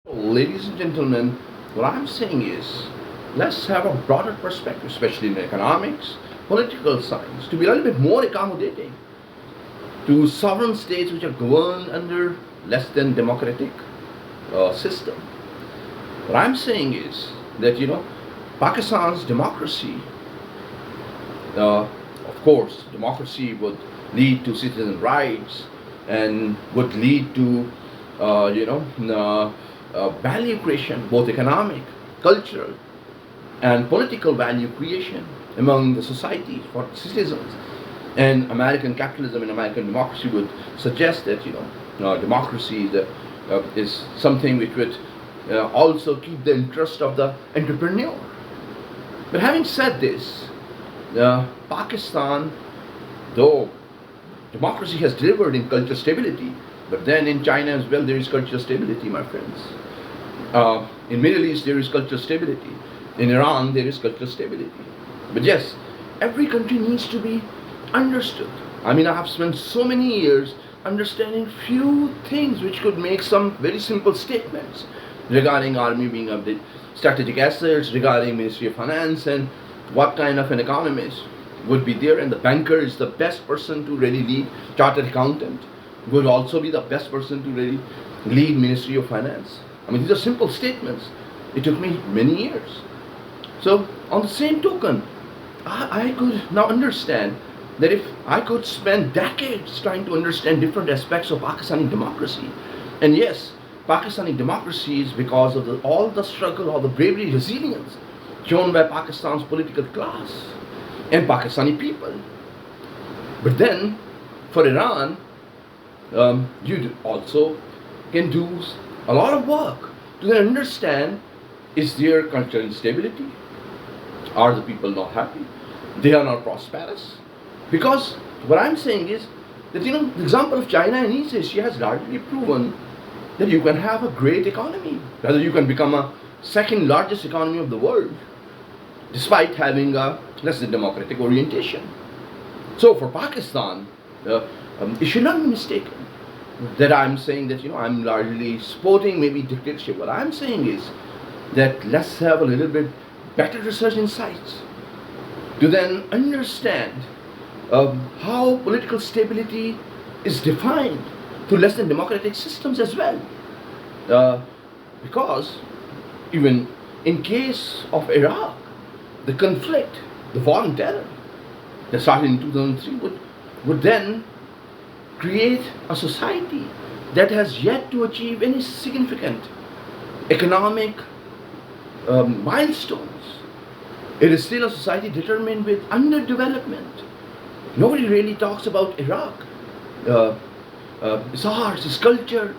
Ladies and gentlemen, what I'm saying is let's have a broader perspective, especially in economics, political science, to be a little bit more accommodating to sovereign states which are governed under less than democratic system. What I'm saying is that Pakistan's democracy, of course, democracy would lead to citizen rights and would lead to value creation, both economic, cultural, and political value creation among the society for citizens. And American capitalism and American democracy would suggest that democracy is something which would also keep the interest of the entrepreneur. But having said this, Pakistan, though democracy has delivered in cultural stability, but then in China as well there is cultural stability, my friends. In Middle East there is cultural stability. In Iran there is cultural stability. But yes, every country needs to be understood. I mean, I have spent so many years understanding few things which could make some very simple statements regarding army being of the strategic assets, regarding Ministry of Finance, and what kind of an economist would be there. And the banker is the best person to really lead. Chartered accountant would also be the best person to really lead Ministry of Finance. I mean, these are simple statements. It took me many years. So, on the same token, I could now understand that if I could spend decades trying to understand different aspects of Pakistani democracy, and yes, Pakistani democracy is because of all the struggle, all the bravery, resilience shown by Pakistan's political class and Pakistani people. But then, for Iran, you also can do a lot of work to then understand, is there cultural instability? Are the people not happy? They are not prosperous? Because what I'm saying is that the example of China and East Asia has largely proven that you can have a great economy, rather you can become a second largest economy of the world despite having a less than democratic orientation. So for Pakistan, it should not be mistaken that I'm saying that I'm largely supporting maybe dictatorship. What I'm saying is that let's have a little bit better research insights to then understand how political stability is defined through less than democratic systems as well. Because even in case of Iraq, the conflict, the war on terror that started in 2003 would then create a society that has yet to achieve any significant economic milestones. It is still a society determined with underdevelopment. Nobody really talks about Iraq. Its arts, its culture.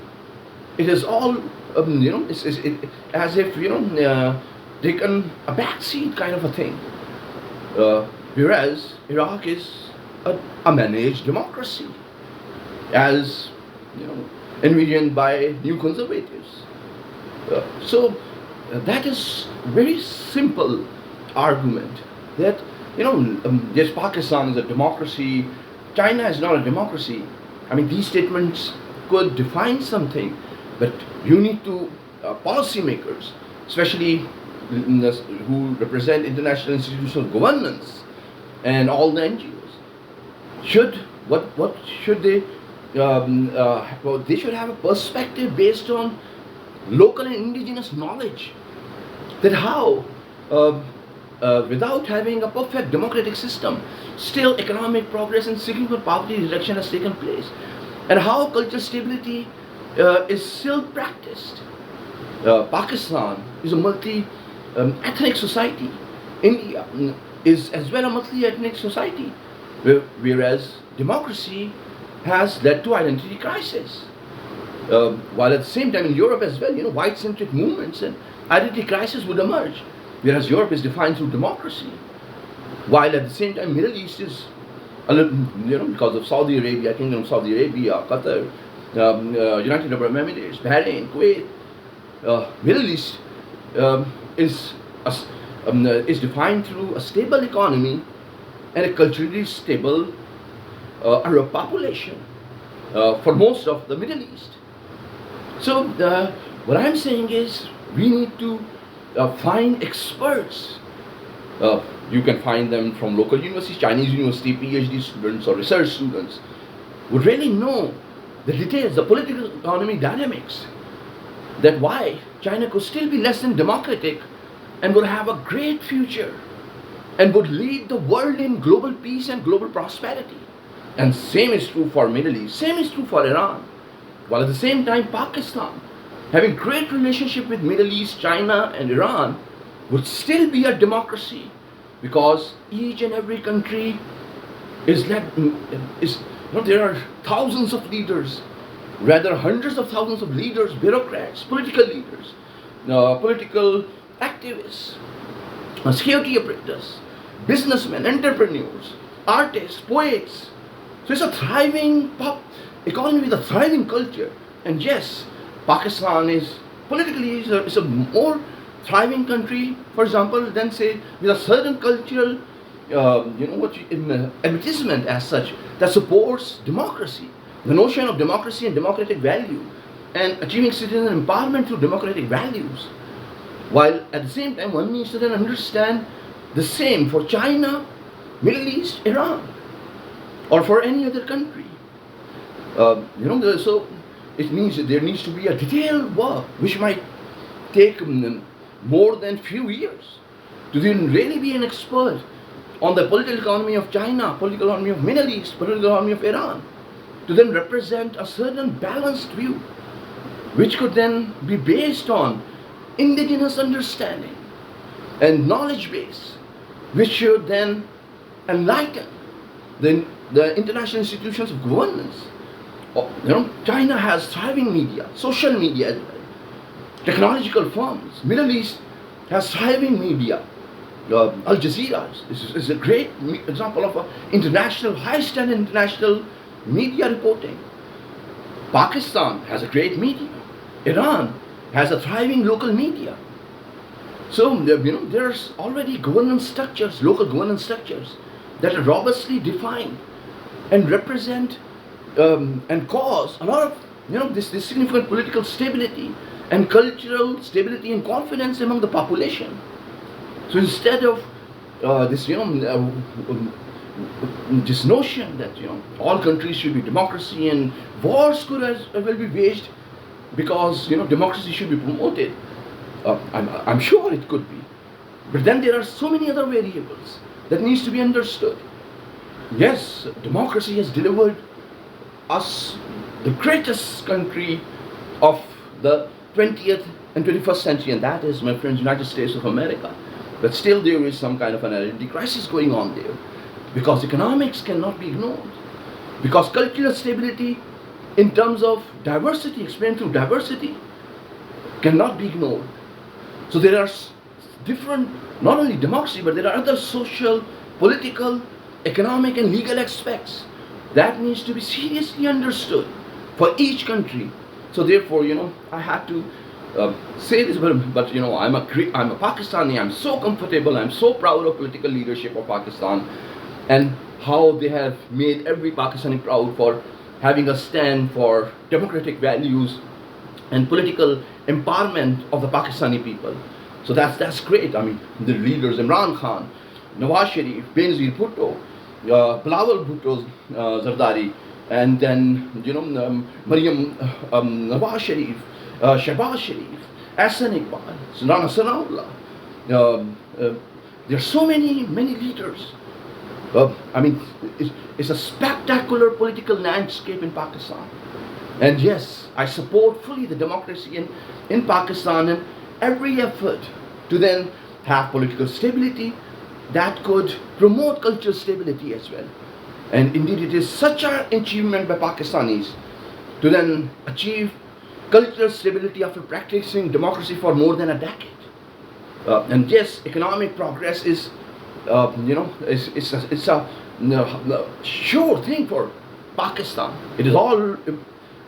It is all, as if, taken a backseat kind of a thing. Whereas Iraq is a managed democracy, as envisioned by new conservatives. So that is very simple argument that yes, Pakistan is a democracy, China is not a democracy. I mean, these statements could define something, but you need to policymakers, especially who represent international institutional governance and all the NGOs, should what should they? Well, they should have a perspective based on local and indigenous knowledge. That how, without having a perfect democratic system, still economic progress and significant poverty reduction has taken place, and how cultural stability is still practiced. Pakistan is a multi-ethnic society. India is as well a multi-ethnic society, whereas democracy has led to identity crisis. While at the same time in Europe as well, white-centric movements and identity crisis would emerge, whereas Europe is defined through democracy. While at the same time Middle East is a little, because of Saudi Arabia, Kingdom of Saudi Arabia, Qatar, United Arab Emirates, Bahrain, Kuwait, Middle East is defined through a stable economy and a culturally stable population for most of the Middle East. So What I'm saying is we need to find experts. You can find them from local universities, Chinese university, PhD students or research students, would really know the details, the political economy dynamics, that why China could still be less than democratic and would have a great future and would lead the world in global peace and global prosperity. And same is true for Middle East, same is true for Iran. While at the same time Pakistan, having great relationship with Middle East, China and Iran, would still be a democracy, because each and every country is led, there are thousands of leaders, rather hundreds of thousands of leaders, bureaucrats, political leaders, political activists, security operators, businessmen, entrepreneurs, artists, poets. So it's a thriving economy with a thriving culture. And yes, Pakistan is politically is a more thriving country, for example, than say with a certain cultural, advertisement as such that supports democracy, the notion of democracy and democratic value, and achieving citizen empowerment through democratic values. While at the same time, one needs to then understand the same for China, Middle East, Iran, or for any other country. So it means that there needs to be a detailed work which might take more than few years to then really be an expert on the political economy of China, political economy of Middle East, political economy of Iran, to then represent a certain balanced view, which could then be based on indigenous understanding and knowledge base, which should then enlighten the international institutions of governance. China has thriving media, social media as well, technological firms. Middle East has thriving media. Al Jazeera is a great example of high standard international media reporting. Pakistan has a great media. Iran has a thriving local media. So there's already governance structures, local governance structures that are robustly defined and represent and cause a lot of this significant political stability and cultural stability and confidence among the population. So instead of this notion that all countries should be democracy and wars could as well be waged because democracy should be promoted, I'm sure it could be, but then there are so many other variables that needs to be understood. Yes, democracy has delivered us the greatest country of the 20th and 21st century, and that is, my friends, United States of America. But still there is some kind of an identity crisis going on there, because economics cannot be ignored, because cultural stability in terms of diversity, explained through diversity, cannot be ignored. So there are different, not only democracy, but there are other social, political, economic and legal aspects that needs to be seriously understood for each country. So therefore, I had to say this, but I'm a Pakistani. I'm so comfortable. I'm so proud of political leadership of Pakistan and how they have made every Pakistani proud for having a stand for democratic values and political empowerment of the Pakistani people. So that's great. I mean, the leaders Imran Khan, Nawaz Sharif, Benazir Bhutto, Bilawal Bhutto Zardari, and then Maryam Nawaz Sharif, Shehbaz Sharif, Ahsan Iqbal, Rana Sanaullah. There are so many leaders. It's a spectacular political landscape in Pakistan. And yes, I support fully the democracy in Pakistan and every effort to then have political stability that could promote cultural stability as well. And indeed, it is such an achievement by Pakistanis to then achieve cultural stability after practicing democracy for more than a decade. And yes, economic progress is, it's a sure thing for Pakistan. It is all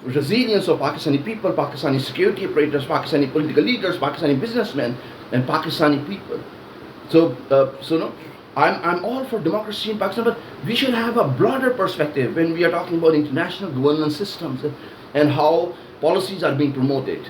resilience of Pakistani people, Pakistani security operators, Pakistani political leaders, Pakistani businessmen, and Pakistani people. So, I'm all for democracy in Pakistan, but we should have a broader perspective when we are talking about international governance systems and how policies are being promoted.